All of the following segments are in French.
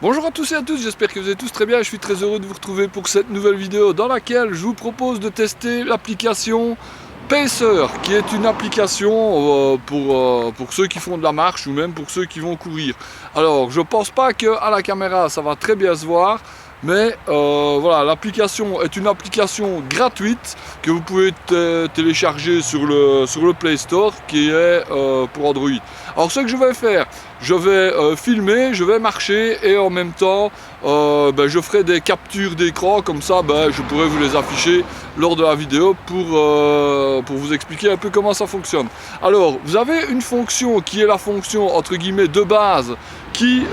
Bonjour à tous et à tous, j'espère que vous allez tous très bien. Je suis très heureux de vous retrouver pour cette nouvelle vidéo dans laquelle je vous propose de tester l'application Pacer, qui est une application pour ceux qui font de la marche ou même pour ceux qui vont courir. Alors, je pense pas qu'à la caméra ça va très bien se voir, mais voilà, l'application est une application gratuite que vous pouvez télécharger sur le Play Store, qui est pour Android. Alors, ce que je vais faire, je vais filmer, je vais marcher et en même temps je ferai des captures d'écran, comme ça je pourrai vous les afficher lors de la vidéo pour vous expliquer un peu comment ça fonctionne. Alors, vous avez une fonction qui est la fonction entre guillemets de base qui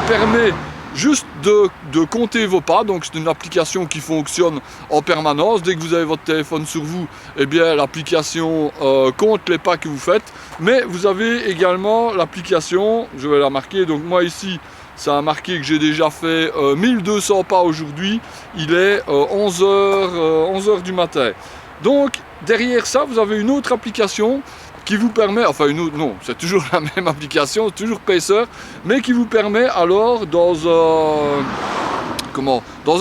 permet juste de compter vos pas. Donc c'est une application qui fonctionne en permanence. Dès que vous avez votre téléphone sur vous, eh bien l'application compte les pas que vous faites. Mais vous avez également l'application, je vais la marquer, donc moi ici ça a marqué que j'ai déjà fait 1200 pas aujourd'hui. Il est 11h du matin. Donc derrière ça, vous avez une autre application qui vous permet, enfin une autre, non, c'est toujours la même application, toujours Pacer, mais qui vous permet alors dans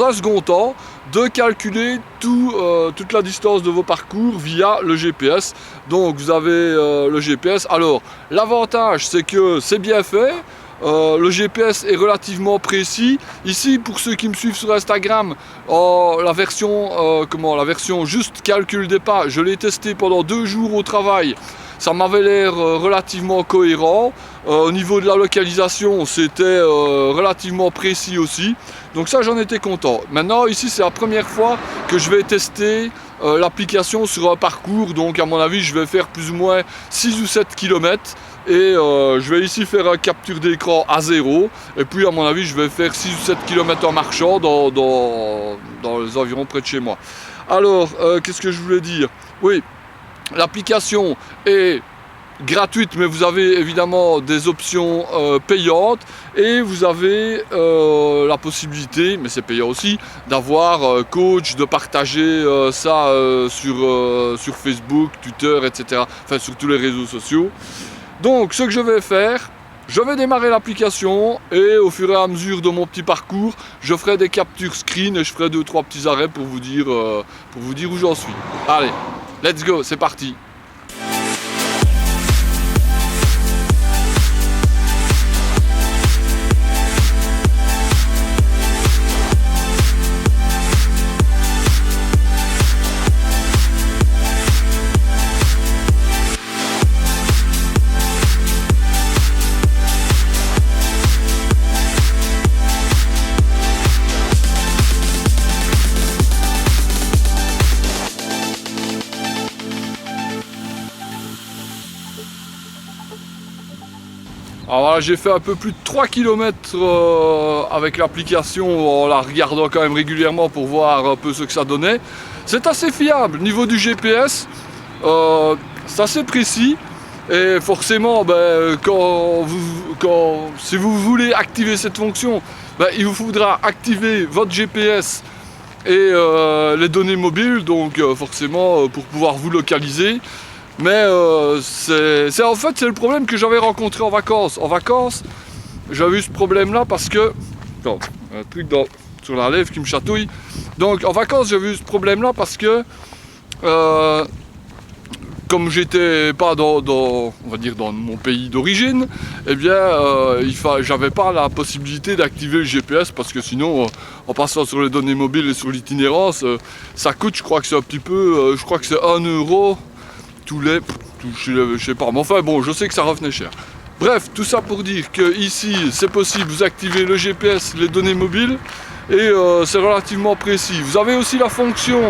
un second temps de calculer toute la distance de vos parcours via le GPS. Donc vous avez le GPS. Alors l'avantage c'est que c'est bien fait. Le GPS est relativement précis. Ici, pour ceux qui me suivent sur Instagram, la version juste calcul des pas, je l'ai testé pendant 2 jours au travail. Ça m'avait l'air relativement cohérent. Au niveau de la localisation, c'était relativement précis aussi. Donc ça, j'en étais content. Maintenant, ici, c'est la première fois que je vais tester l'application sur un parcours. Donc à mon avis, je vais faire plus ou moins 6 ou 7 km. Et je vais ici faire une capture d'écran à 0. Et puis à mon avis, je vais faire 6 ou 7 km en marchant dans les environs près de chez moi. Alors, qu'est-ce que je voulais dire? Oui. L'application est gratuite, mais vous avez évidemment des options payantes et vous avez la possibilité, mais c'est payant aussi, d'avoir coach, de partager ça sur Facebook, Twitter, etc. Enfin, sur tous les réseaux sociaux. Donc, ce que je vais faire, je vais démarrer l'application et au fur et à mesure de mon petit parcours, je ferai des captures screen et je ferai 2-3 petits arrêts pour vous dire où j'en suis. Allez, let's go, c'est parti. Alors voilà, j'ai fait un peu plus de 3 km avec l'application en la regardant quand même régulièrement pour voir un peu ce que ça donnait. C'est assez fiable. Niveau du GPS, c'est assez précis. Et forcément, si vous voulez activer cette fonction, il vous faudra activer votre GPS et les données mobiles, donc forcément pour pouvoir vous localiser. Mais c'est le problème que j'avais rencontré en vacances. En vacances, j'avais eu ce problème-là parce que... Attends, un truc sur la lèvre qui me chatouille. Donc en vacances, j'avais eu ce problème-là parce que... comme j'étais pas on va dire dans mon pays d'origine, eh bien j'avais pas la possibilité d'activer le GPS parce que sinon en passant sur les données mobiles et sur l'itinérance, ça coûte, je crois que c'est un petit peu, je crois que c'est 1 euro je sais pas, mais enfin bon, je sais que ça revenait cher. Bref, tout ça pour dire que ici c'est possible, vous activez le GPS, les données mobiles et c'est relativement précis. Vous avez aussi la fonction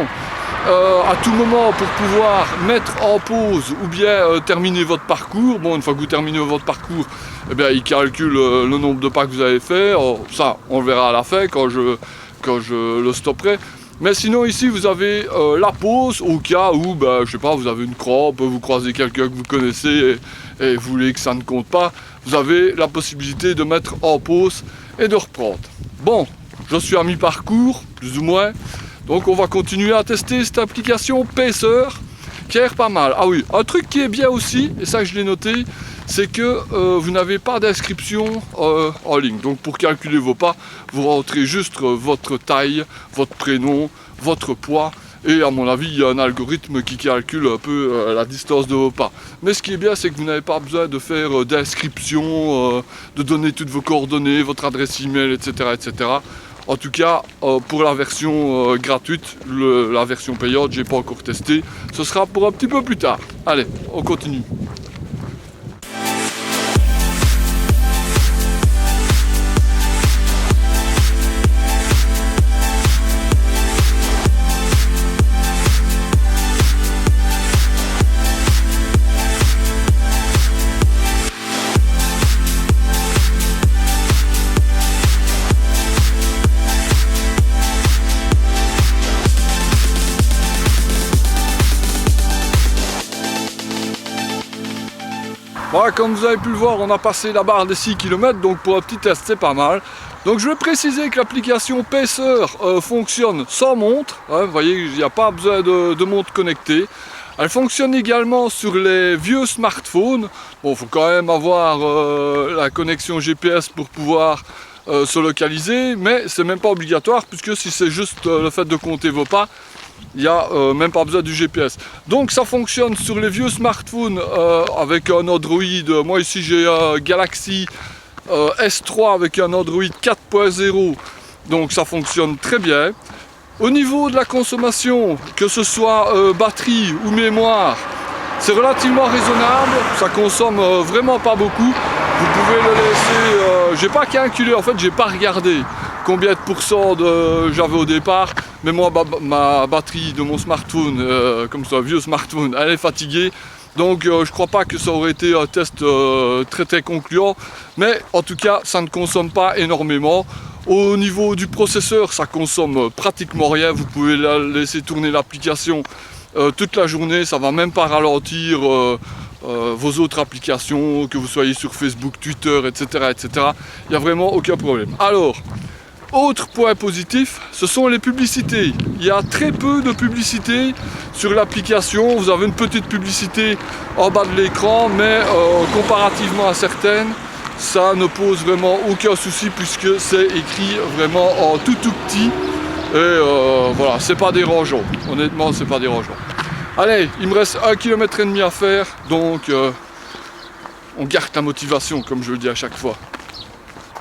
à tout moment pour pouvoir mettre en pause ou bien terminer votre parcours. Bon, une fois que vous terminez votre parcours, eh bien, il calcule le nombre de pas que vous avez fait. Ça, on le verra à la fin quand je le stopperai. Mais sinon ici vous avez la pause au cas où, je sais pas, vous avez une crampe, vous croisez quelqu'un que vous connaissez et vous voulez que ça ne compte pas. Vous avez la possibilité de mettre en pause et de reprendre. Bon, je suis à mi-parcours, plus ou moins. Donc on va continuer à tester cette application Pacer qui a l'air pas mal. Ah oui, un truc qui est bien aussi, et ça je l'ai noté, c'est que vous n'avez pas d'inscription en ligne. Donc pour calculer vos pas, vous rentrez juste votre taille, votre prénom, votre poids, et à mon avis il y a un algorithme qui calcule un peu la distance de vos pas. Mais ce qui est bien, c'est que vous n'avez pas besoin de faire d'inscription, de donner toutes vos coordonnées, votre adresse email, etc. etc. En tout cas, pour la version gratuite, la version payante, j'ai pas encore testé. Ce sera pour un petit peu plus tard. Allez, on continue. Voilà, comme vous avez pu le voir, on a passé la barre des 6 km, donc pour un petit test, c'est pas mal. Donc je vais préciser que l'application Pacer fonctionne sans montre, hein, vous voyez, il n'y a pas besoin de montre connectée. Elle fonctionne également sur les vieux smartphones. Bon, il faut quand même avoir la connexion GPS pour pouvoir se localiser, mais c'est même pas obligatoire, puisque si c'est juste le fait de compter vos pas, il n'y a même pas besoin du GPS. Donc ça fonctionne sur les vieux smartphones avec un Android. Moi ici j'ai un Galaxy S3 avec un Android 4.0. Donc ça fonctionne très bien. Au niveau de la consommation, que ce soit batterie ou mémoire, c'est relativement raisonnable. Ça consomme vraiment pas beaucoup. Vous pouvez le laisser... j'ai pas calculé, en fait j'ai pas regardé combien de pourcents j'avais au départ. Mais moi, ma batterie de mon smartphone, comme ça, vieux smartphone, elle est fatiguée. Donc je crois pas que ça aurait été un test très concluant. Mais en tout cas, ça ne consomme pas énormément. Au niveau du processeur, ça consomme pratiquement rien. Vous pouvez laisser tourner l'application toute la journée. Ça va même pas ralentir vos autres applications, que vous soyez sur Facebook, Twitter, etc. etc. Il n'y a vraiment aucun problème. Alors, autre point positif, ce sont les publicités. Il y a très peu de publicités sur l'application. Vous avez une petite publicité en bas de l'écran, mais comparativement à certaines, ça ne pose vraiment aucun souci puisque c'est écrit vraiment en tout petit. Et voilà, c'est pas dérangeant. Honnêtement, c'est pas dérangeant. Allez, il me reste 1,5 km à faire, donc on garde la motivation, comme je le dis à chaque fois.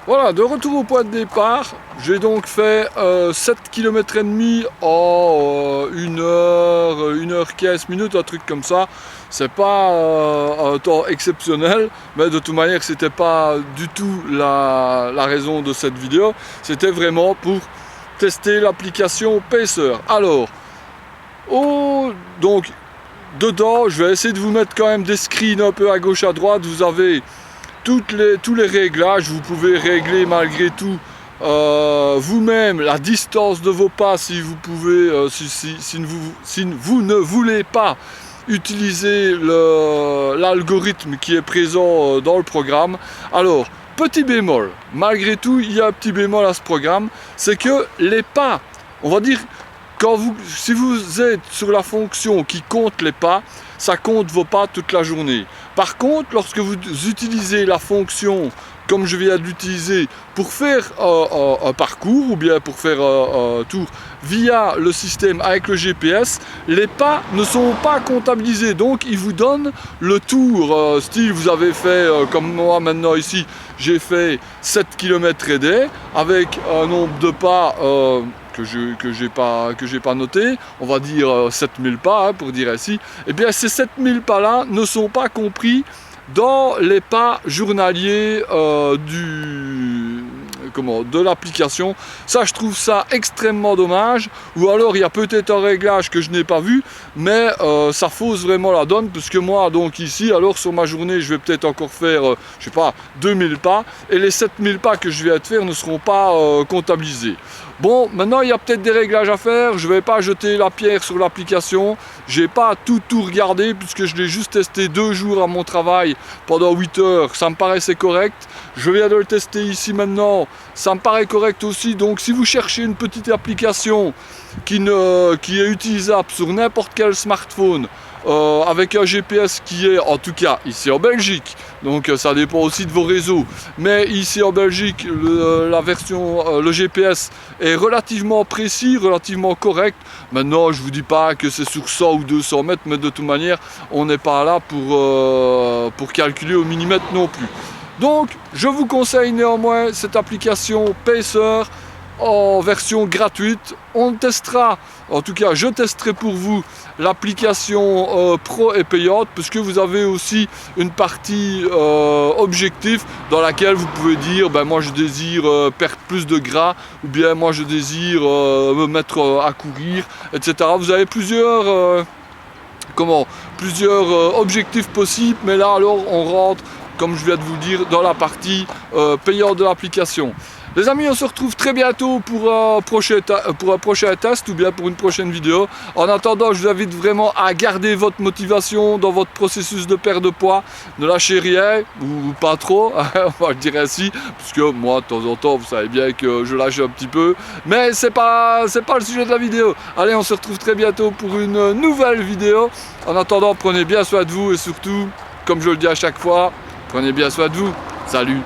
Voilà, de retour au point de départ, j'ai donc fait 7 km et demi en 1 heure, 1 heure 15 minutes, un truc comme ça. C'est pas un temps exceptionnel, mais de toute manière, c'était pas du tout la raison de cette vidéo. C'était vraiment pour tester l'application Pacer. Alors, donc, dedans, je vais essayer de vous mettre quand même des screens un peu à gauche, à droite. Vous avez tous les réglages, vous pouvez régler malgré tout vous-même la distance de vos pas si vous pouvez, si vous ne voulez pas utiliser l'algorithme qui est présent dans le programme. Alors, petit bémol, malgré tout, il y a un petit bémol à ce programme, c'est que les pas, on va dire, si vous êtes sur la fonction qui compte les pas, ça compte vos pas toute la journée. Par contre, lorsque vous utilisez la fonction, comme je viens de l'utiliser, pour faire un parcours ou bien pour faire un tour via le système avec le GPS, les pas ne sont pas comptabilisés. Donc, il vous donne le tour, style vous avez fait, comme moi maintenant ici, j'ai fait 7 km et des, avec un nombre de pas... que j'ai pas noté, on va dire 7000 pas, hein, pour dire ainsi, et bien ces 7000 pas là ne sont pas compris dans les pas journaliers de l'application. Ça, je trouve ça extrêmement dommage, ou alors il y a peut-être un réglage que je n'ai pas vu, mais ça fausse vraiment la donne, puisque moi, donc ici, alors sur ma journée, je vais peut-être encore faire, je sais pas, 2000 pas, et les 7000 pas que je viens de faire ne seront pas comptabilisés. Bon, maintenant il y a peut-être des réglages à faire, je ne vais pas jeter la pierre sur l'application, j'ai pas tout regardé puisque je l'ai juste testé 2 jours à mon travail pendant 8 heures, ça me paraissait correct. Je viens de le tester ici maintenant, ça me paraît correct aussi. Donc si vous cherchez une petite application qui est utilisable sur n'importe quel smartphone avec un GPS qui est, en tout cas ici en Belgique, donc ça dépend aussi de vos réseaux, mais ici en Belgique le GPS est relativement précis, relativement correct. Maintenant je vous dis pas que c'est sur 100 ou 200 mètres, mais de toute manière on n'est pas là pour calculer au millimètre non plus. Donc je vous conseille néanmoins cette application Pacer en version gratuite. On testera, en tout cas je testerai pour vous l'application pro et payante, puisque vous avez aussi une partie objectif dans laquelle vous pouvez dire ben moi je désire perdre plus de gras, ou bien moi je désire me mettre à courir, etc. Vous avez plusieurs objectifs possibles, mais là alors on rentre, comme je viens de vous le dire, dans la partie payante de l'application. Les amis, on se retrouve très bientôt pour un prochain test ou bien pour une prochaine vidéo. En attendant, je vous invite vraiment à garder votre motivation dans votre processus de perte de poids. Ne lâchez rien, ou pas trop, je dirais ainsi, puisque moi, de temps en temps, vous savez bien que je lâche un petit peu. Mais c'est pas le sujet de la vidéo. Allez, on se retrouve très bientôt pour une nouvelle vidéo. En attendant, prenez bien soin de vous et surtout, comme je le dis à chaque fois, prenez bien soin de vous. Salut!